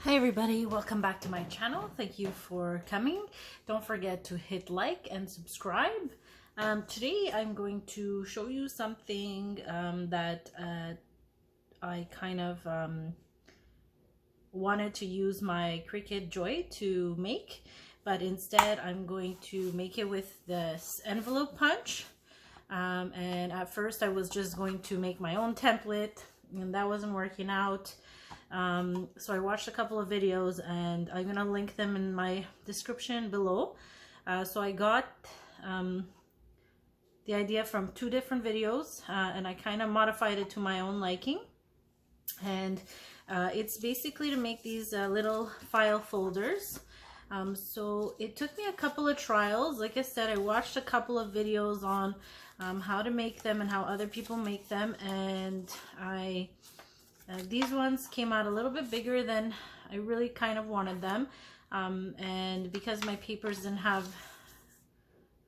Hi everybody, welcome back to my channel. Thank you for coming. Don't forget to hit like and subscribe. Today I'm going to show you something that I kind of wanted to use my Cricut Joy to make, but instead I'm going to make it with this envelope punch. And at first I was just going to make my own template, and that wasn't working out. So I watched a couple of videos, and I'm gonna link them in my description below. So I got the idea from two different videos, and I kind of modified it to my own liking. And it's basically to make these little file folders. So it took me a couple of trials. Like I said, I watched a couple of videos on how to make them and how other people make them, and these ones came out a little bit bigger than I really kind of wanted them, and because my papers didn't have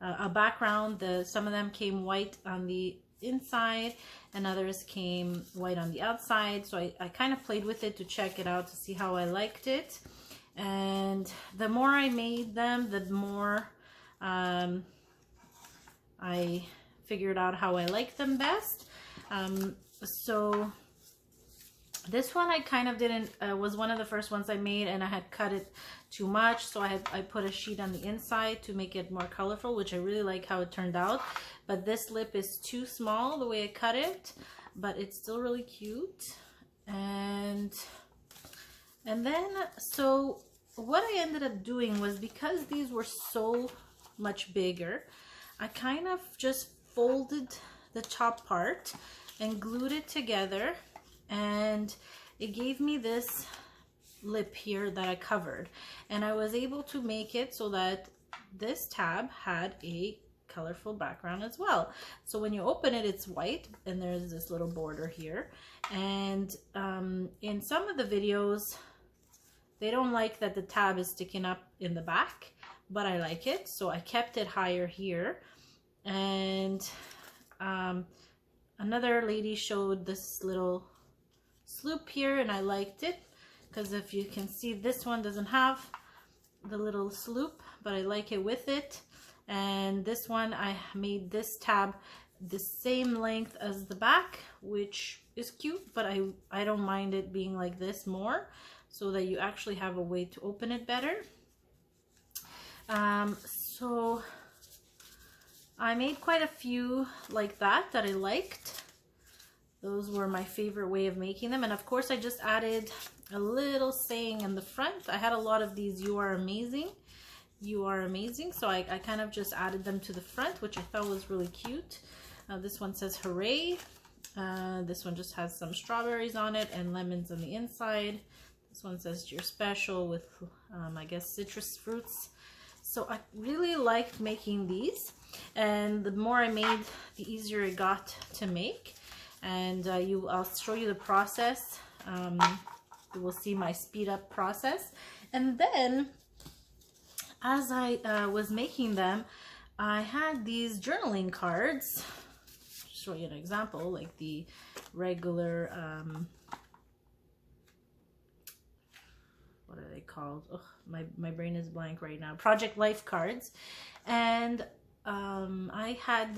a background, some of them came white on the inside and others came white on the outside. So I kind of played with it to check it out to see how I liked it, and the more I made them, the more I figured out how I like them best. So this one I kind of didn't, was one of the first ones I made, and I had cut it too much, so I put a sheet on the inside to make it more colorful, which I really like how it turned out. But this lip is too small the way I cut it, but it's still really cute. And then, so what I ended up doing was, because these were so much bigger, I kind of just folded the top part and glued it together, and it gave me this lip here that I covered, and I was able to make it so that this tab had a colorful background as well. So when you open it, it's white and there's this little border here. And in some of the videos they don't like that the tab is sticking up in the back, but I like it, so I kept it higher here. And another lady showed this little sloop here, and I liked it because if you can see, this one doesn't have the little sloop, but I like it with it. And this one, I made this tab the same length as the back, which is cute, but I don't mind it being like this more, so that you actually have a way to open it better. So I made quite a few like that I liked. Those were my favorite way of making them. And of course I just added a little saying in the front. I had a lot of these "You are amazing, you are amazing," so I kind of just added them to the front, which I thought was really cute. This one says "Hooray." This one just has some strawberries on it and lemons on the inside. This one says "You're special," with I guess citrus fruits. So I really liked making these, and the more I made, the easier it got to make. And I'll show you the process. You will see my speed up process. And then as I was making them, I had these journaling cards. Show you an example, like the regular what are they called? Ugh, my brain is blank right now. Project Life cards. And I had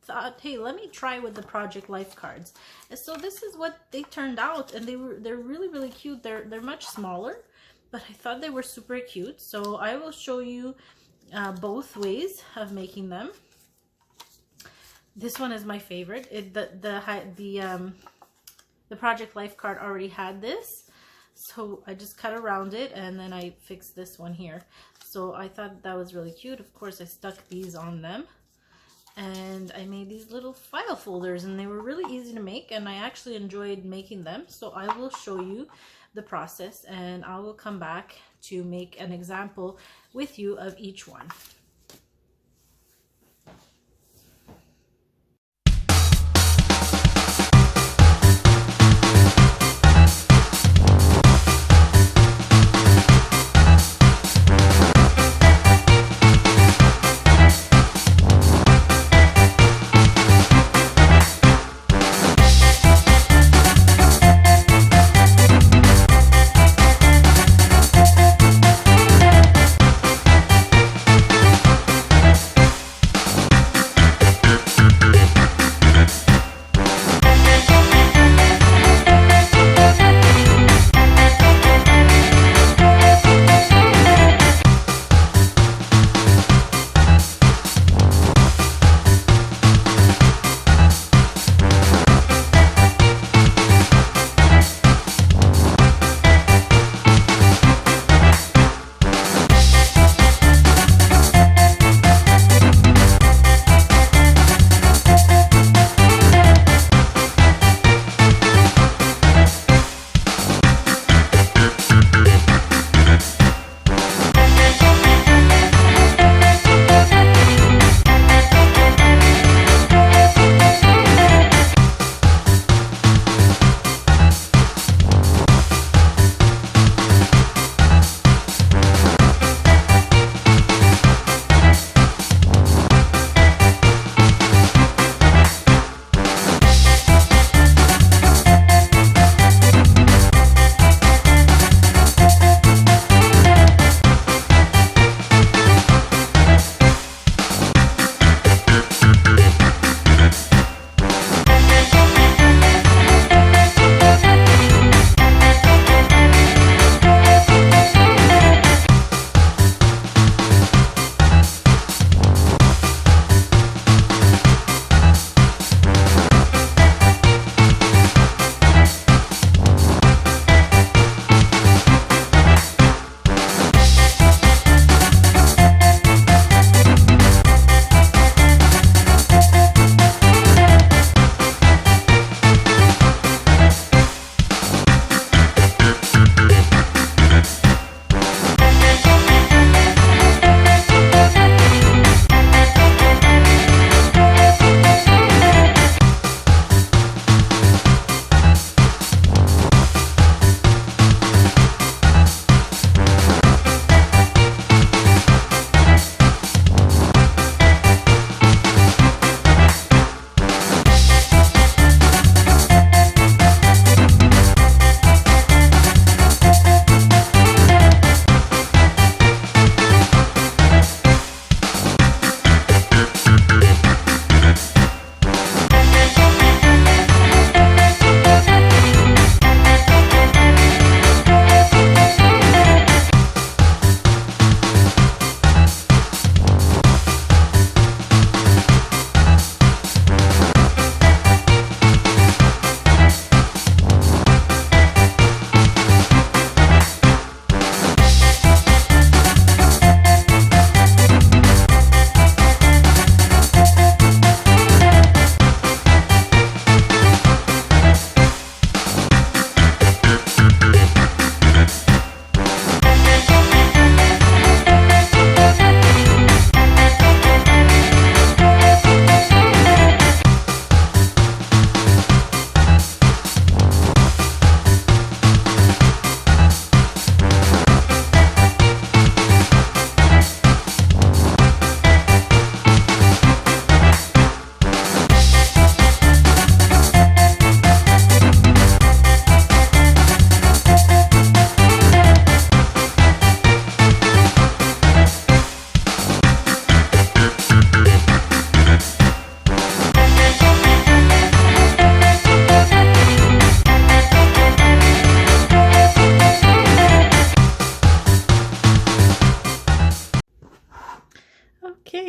thought, hey, let me try with the Project Life cards. And so this is what they turned out, and they're really cute. They're much smaller, but I thought they were super cute. So I will show you both ways of making them. This one is my favorite. The Project Life card already had this, so I just cut around it, and then I fixed this one here. So I thought that was really cute. Of course, I stuck these on them, and I made these little file folders, and they were really easy to make, and I actually enjoyed making them. So I will show you the process, and I will come back to make an example with you of each one.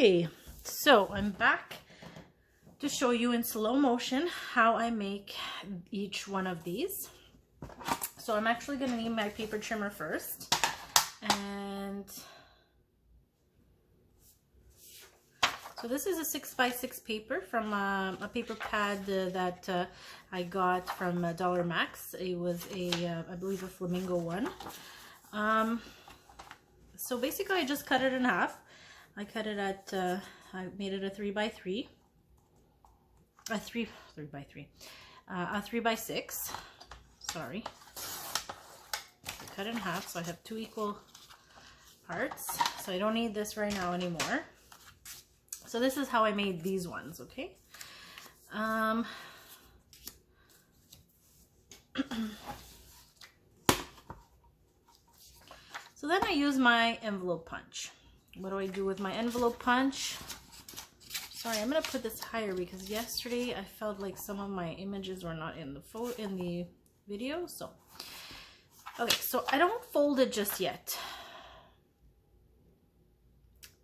Okay, so I'm back to show you in slow motion how I make each one of these. So I'm actually going to need my paper trimmer first, and so this is a 6x6 paper from a paper pad that I got from Dollar Max. It was a I believe a flamingo one. So basically I just cut it in half. I cut it at I made it a 3x3, a 3x6. Sorry. I cut it in half, so I have 2 equal parts. So I don't need this right now anymore. So this is how I made these ones, okay? So then I use my envelope punch. What do I do with my envelope punch? Sorry, I'm gonna put this higher because yesterday I felt like some of my images were not in the video. So, okay, so I don't fold it just yet.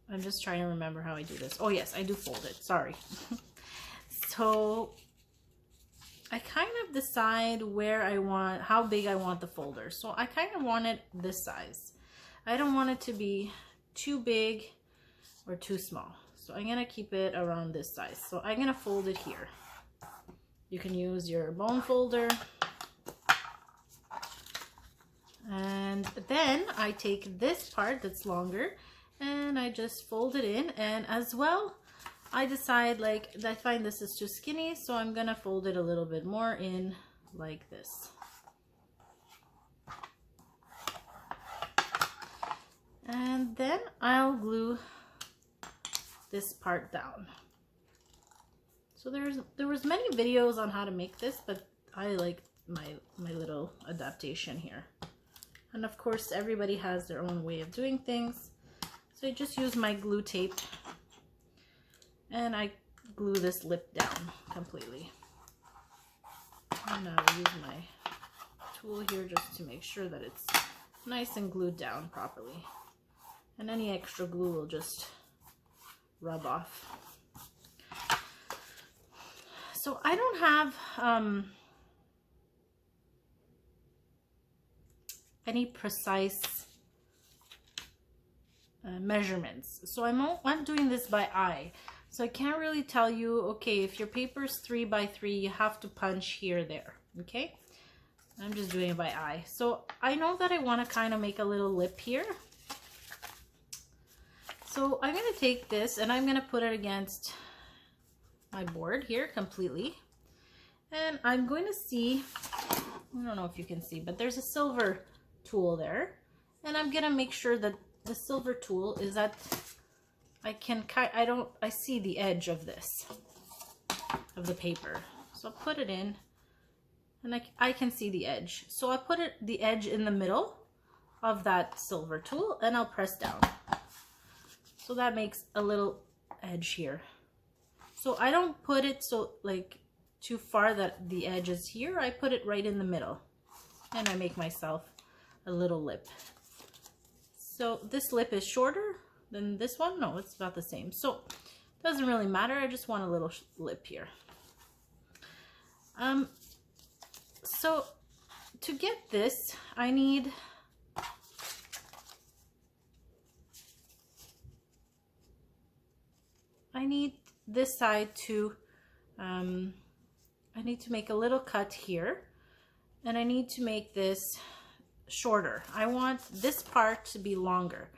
I'm just trying to remember how I do this. Oh yes, I do fold it, sorry. So I kind of decide where I want, how big I want the folder. So I kind of want it this size. I don't want it to be too big or too small. So I'm gonna keep it around this size. So I'm gonna fold it here. You can use your bone folder. And then I take this part that's longer and I just fold it in, and as well I decide, like, I find this is too skinny, so I'm gonna fold it a little bit more in like this. And then I'll glue this part down. So there was many videos on how to make this, but I like my little adaptation here. And of course everybody has their own way of doing things. So I just use my glue tape and I glue this lip down completely. And I'll use my tool here just to make sure that it's nice and glued down properly. And any extra glue will just rub off. So I don't have any precise measurements. So I'm doing this by eye. So I can't really tell you, okay, if your paper is 3x3, you have to punch here, there, okay? I'm just doing it by eye. So I know that I want to kind of make a little lip here. So I'm going to take this and I'm going to put it against my board here completely. And I'm going to see, I don't know if you can see, but there's a silver tool there. And I'm going to make sure that the silver tool is that I see the edge of this, of the paper. So I'll put it in and I can see the edge. So I put the edge in the middle of that silver tool and I'll press down. So that makes a little edge here. So I don't put it so like too far that the edge is here. I put it right in the middle and I make myself a little lip. So this lip is shorter than this one. No, it's about the same. So it doesn't really matter. I just want a little lip here. So to get this, I need this side to, I need to make a little cut here, and I need to make this shorter. I want this part to be longer.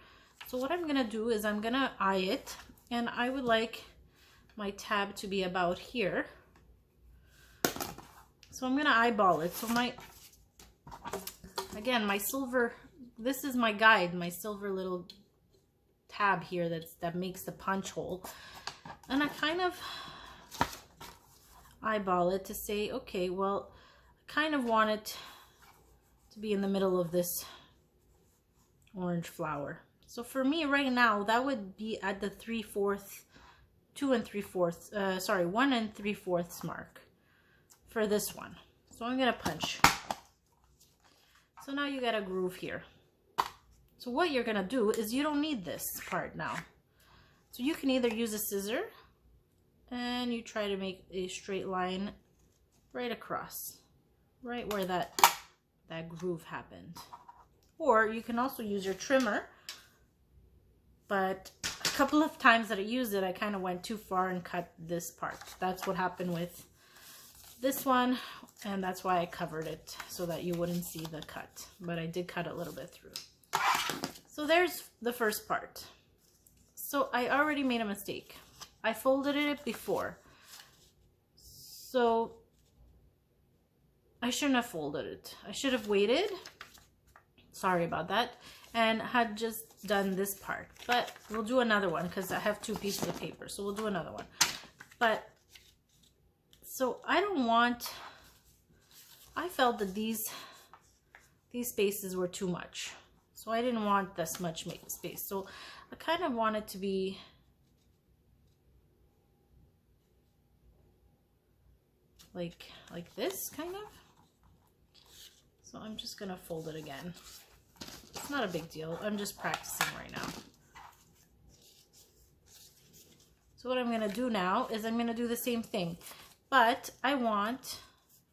So what I'm gonna do is I'm gonna eye it, and I would like my tab to be about here. So I'm gonna eyeball it. So again, my silver, this is my guide, my silver little tab here that makes the punch hole. And I kind of eyeball it to say, okay, well, I kind of want it to be in the middle of this orange flower. So for me right now, that would be at the 1 and 3/4 mark for this one. So I'm gonna punch. So now you got a groove here. So what you're gonna do is you don't need this part now. So you can either use a scissor and you try to make a straight line right across, right where that groove happened. Or you can also use your trimmer, but a couple of times that I used it, I kind of went too far and cut this part. That's what happened with this one, and that's why I covered it, so that you wouldn't see the cut, but I did cut a little bit through. So there's the first part. So I already made a mistake. I folded it before, so I shouldn't have folded it. I should have waited, sorry about that, and had just done this part. But we'll do another one because I have 2 pieces of paper, so we'll do another one. But so I felt that these spaces were too much, so I didn't want this much space. So I kind of want it to be like this, kind of. So I'm just gonna fold it again. It's not a big deal. I'm just practicing right now. So what I'm gonna do now is I'm gonna do the same thing, but I want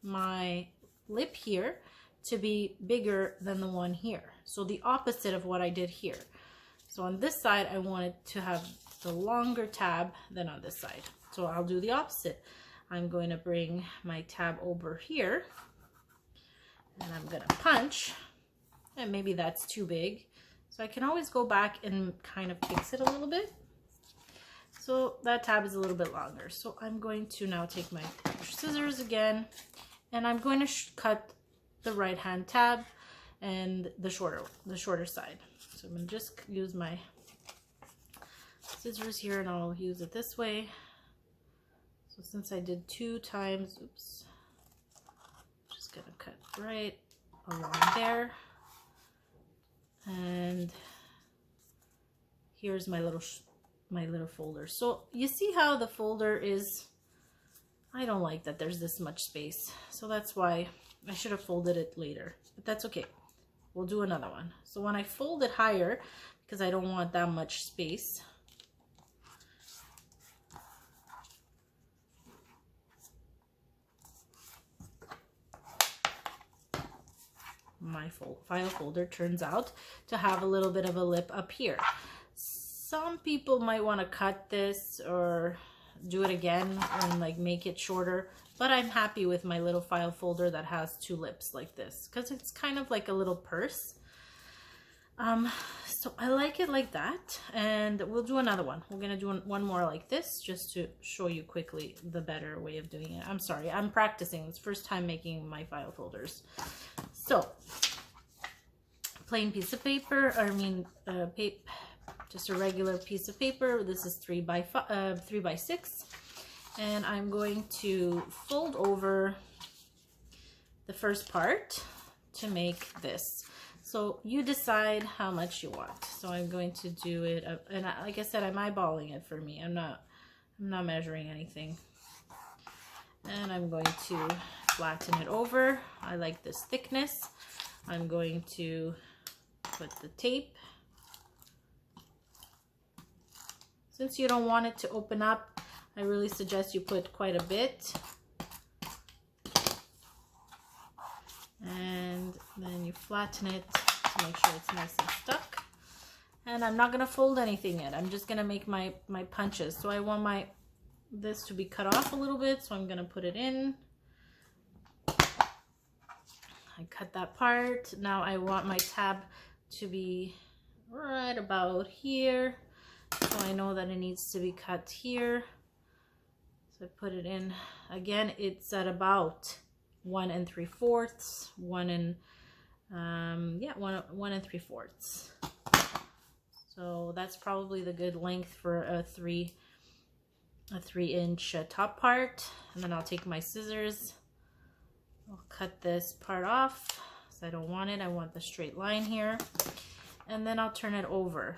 my lip here to be bigger than the one here. So the opposite of what I did here. So on this side, I want it to have the longer tab than on this side. So I'll do the opposite. I'm going to bring my tab over here and I'm gonna punch, and maybe that's too big. So I can always go back and kind of fix it a little bit. So that tab is a little bit longer. So I'm going to now take my scissors again, and I'm going to cut the right hand tab and the shorter side. So I'm going to just use my scissors here, and I'll use it this way. So since I did 2 times, oops, just going to cut right along there. And here's my little folder. So you see how the folder is, I don't like that there's this much space. So that's why I should have folded it later, but that's okay. We'll do another one. So when I fold it higher, because I don't want that much space, my file folder turns out to have a little bit of a lip up here. Some people might want to cut this or do it again and like make it shorter, but I'm happy with my little file folder that has 2 lips like this, because it's kind of like a little purse. So I like it like that, and we'll do another one. We're gonna do one more like this, just to show you quickly the better way of doing it. I'm sorry, I'm practicing. It's first time making my file folders. So plain piece of paper, just a regular piece of paper. This is 3 by 6, and I'm going to fold over the first part to make this. So you decide how much you want. So I'm going to do it, and like I said, I'm eyeballing it for me. I'm not measuring anything. And I'm going to flatten it over. I like this thickness. I'm going to put the tape. Since you don't want it to open up, I really suggest you put quite a bit. And then you flatten it to make sure it's nice and stuck. And I'm not gonna fold anything yet. I'm just gonna make my punches. So I want this to be cut off a little bit, so I'm gonna put it in. I cut that part. Now I want my tab to be right about here. So I know that it needs to be cut here. So I put it in. Again, it's at about 1 3/4, 1 3/4. So that's probably the good length for a 3-inch top part. And then I'll take my scissors. I'll cut this part off, so I don't want it. I want the straight line here. And then I'll turn it over.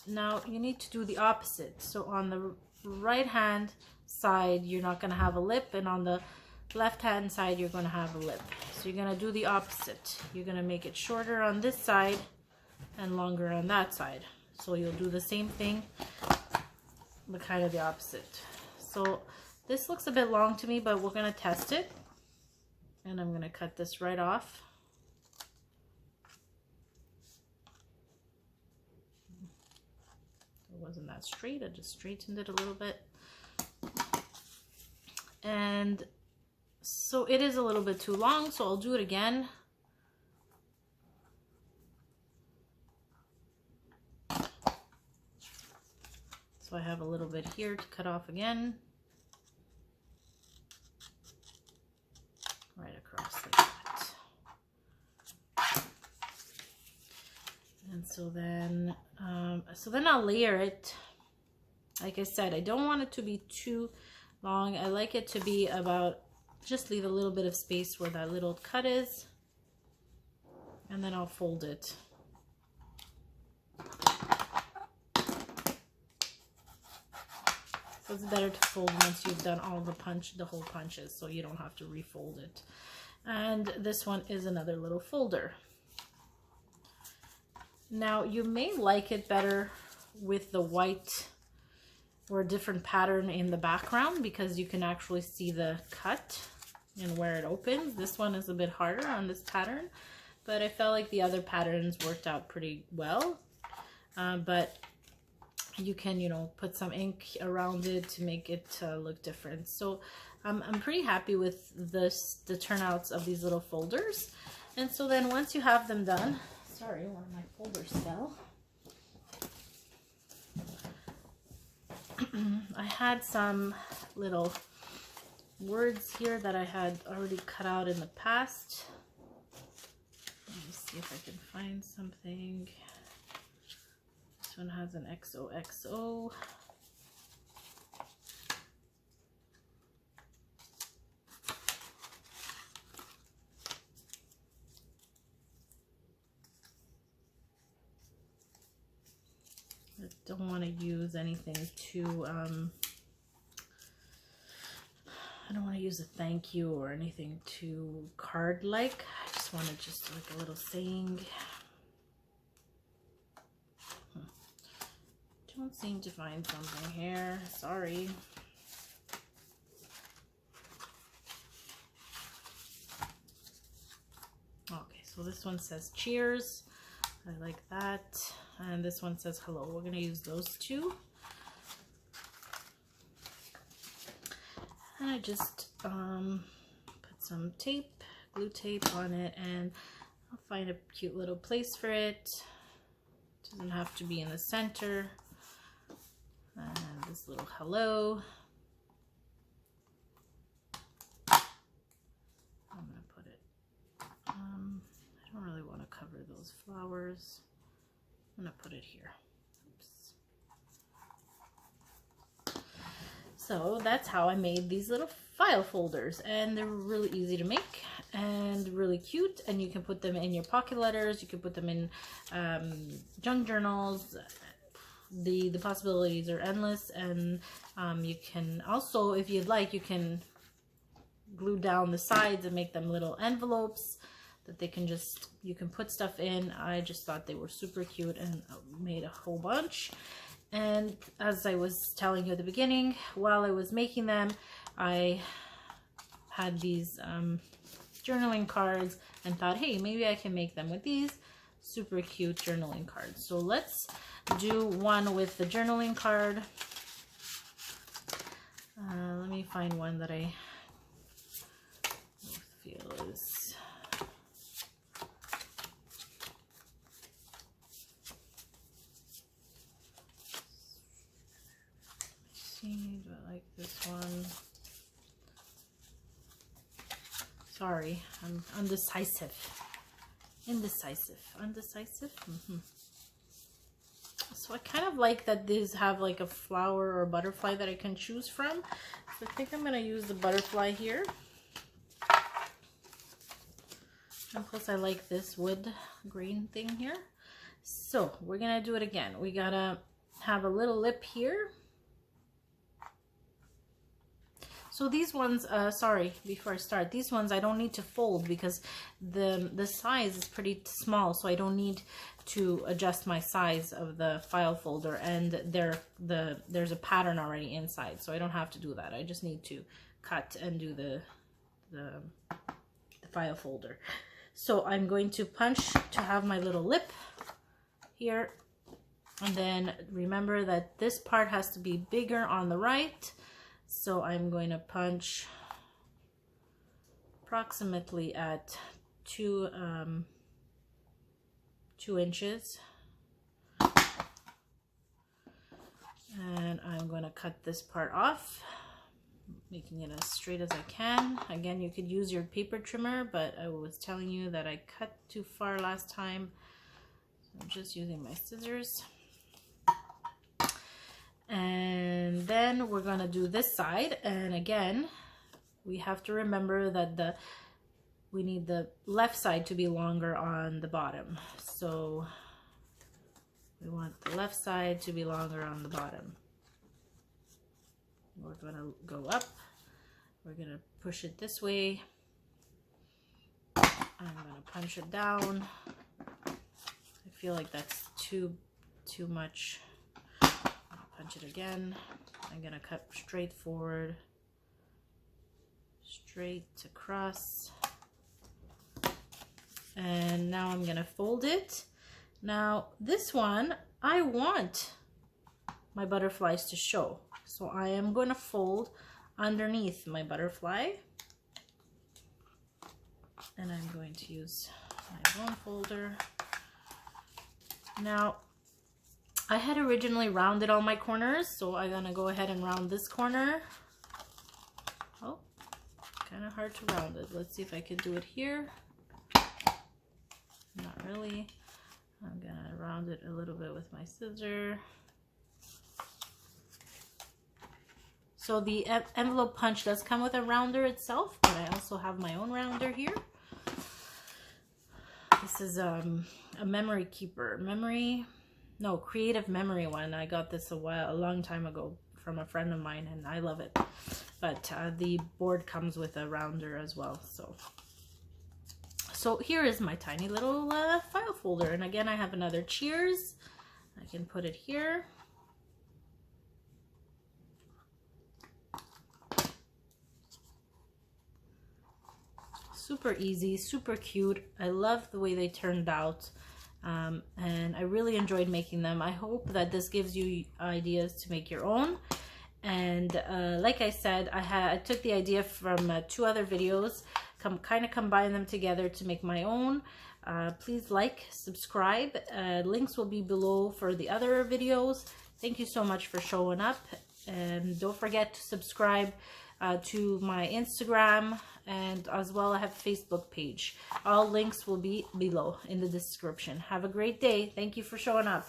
Now you need to do the opposite. So on the right hand side, you're not going to have a lip, and on the left hand side, you're going to have a lip. So you're going to do the opposite. You're going to make it shorter on this side and longer on that side. So you'll do the same thing but kind of the opposite. So this looks a bit long to me, but we're gonna test it. And I'm gonna cut this right off. It wasn't that straight, I just straightened it a little bit. And so it is a little bit too long, so I'll do it again. So I have a little bit here to cut off again. Right across like that. And so then I'll layer it. Like I said, I don't want it to be too long. I like it to be about, just leave a little bit of space where that little cut is. And then I'll fold it. So it's better to fold once you've done all the whole punches, so you don't have to refold it. And this one is another little folder. Now you may like it better with the white or a different pattern in the background, because you can actually see the cut and where it opens. This one is a bit harder on this pattern, but I felt like the other patterns worked out pretty well. But you can, you know, put some ink around it to make it look different. So I'm pretty happy with the turnouts of these little folders. And so then once you have them done, sorry, one of my folders fell. I had some little words here that I had already cut out in the past. Let me see if I can find something. This one has an XOXO. I don't want to use anything too, I don't want to use a thank you or anything too card-like. I just want to just like a little saying. Don't seem to find something here. Sorry. Okay, so this one says cheers. I like that. And this one says hello. We're going to use those two. And I just put some tape, glue tape on it, and I'll find a cute little place for it. Doesn't have to be in the center. And this little hello. I'm going to put it, I don't really want to cover those flowers. I'm going to put it here. Oops. So that's how I made these little file folders, and they're really easy to make and really cute, and you can put them in your pocket letters, you can put them in junk journals. The possibilities are endless, and you can also, if you'd like, you can glue down the sides and make them little envelopes that they can just, you can put stuff in. I just thought they were super cute and made a whole bunch. And as I was telling you at the beginning, while I was making them, I had these journaling cards and thought, hey, maybe I can make them with these super cute journaling cards. So let's do one with the journaling card. Let me find one that I feel is see, do I like this one? Sorry, I'm undecisive. Indecisive. So I kind of like that these have like a flower or butterfly that I can choose from. So I think I'm going to use the butterfly here. And plus I like this wood green thing here. So we're going to do it again. We got to have a little lip here. So these ones, sorry, before I start, these ones I don't need to fold because the size is pretty small, so I don't need to adjust my size of the file folder, and there's a pattern already inside, so I don't have to do that. I just need to cut and do the file folder. So I'm going to punch to have my little lip here, and then remember that this part has to be bigger on the right. So I'm going to punch approximately at 2 inches. And I'm going to cut this part off, making it as straight as I can. Again, you could use your paper trimmer, but I was telling you that I cut too far last time. So I'm just using my scissors. And then we're going to do this side, and again we have to remember that we need the left side to be longer on the bottom, so we want the left side to be longer on the bottom. We're going to go up, we're going to push it this way, I'm going to punch it down. I feel like that's too much. Punch it again. I'm gonna cut straight forward, straight across, and now I'm gonna fold it. Now this one, I want my butterflies to show, so I am going to fold underneath my butterfly, and I'm going to use my bone folder. Now I had originally rounded all my corners, so I'm gonna go ahead and round this corner. Oh, kind of hard to round it. Let's see if I can do it here. Not really. I'm gonna round it a little bit with my scissor. So the envelope punch does come with a rounder itself, but I also have my own rounder here. This is a memory keeper, creative memory one. I got this a long time ago from a friend of mine, and I love it. But the board comes with a rounder as well. So here is my tiny little file folder, and again I have another cheers. I can put it here. Super easy, super cute. I love the way they turned out. And I really enjoyed making them. I hope that this gives you ideas to make your own. And like I said, I took the idea from 2 other videos, kind of combine them together to make my own. Please like, subscribe. Links will be below for the other videos. Thank you so much for showing up. And don't forget to subscribe to my Instagram, and as well I have a Facebook page. All links will be below in the description. Have a great day. Thank you for showing up.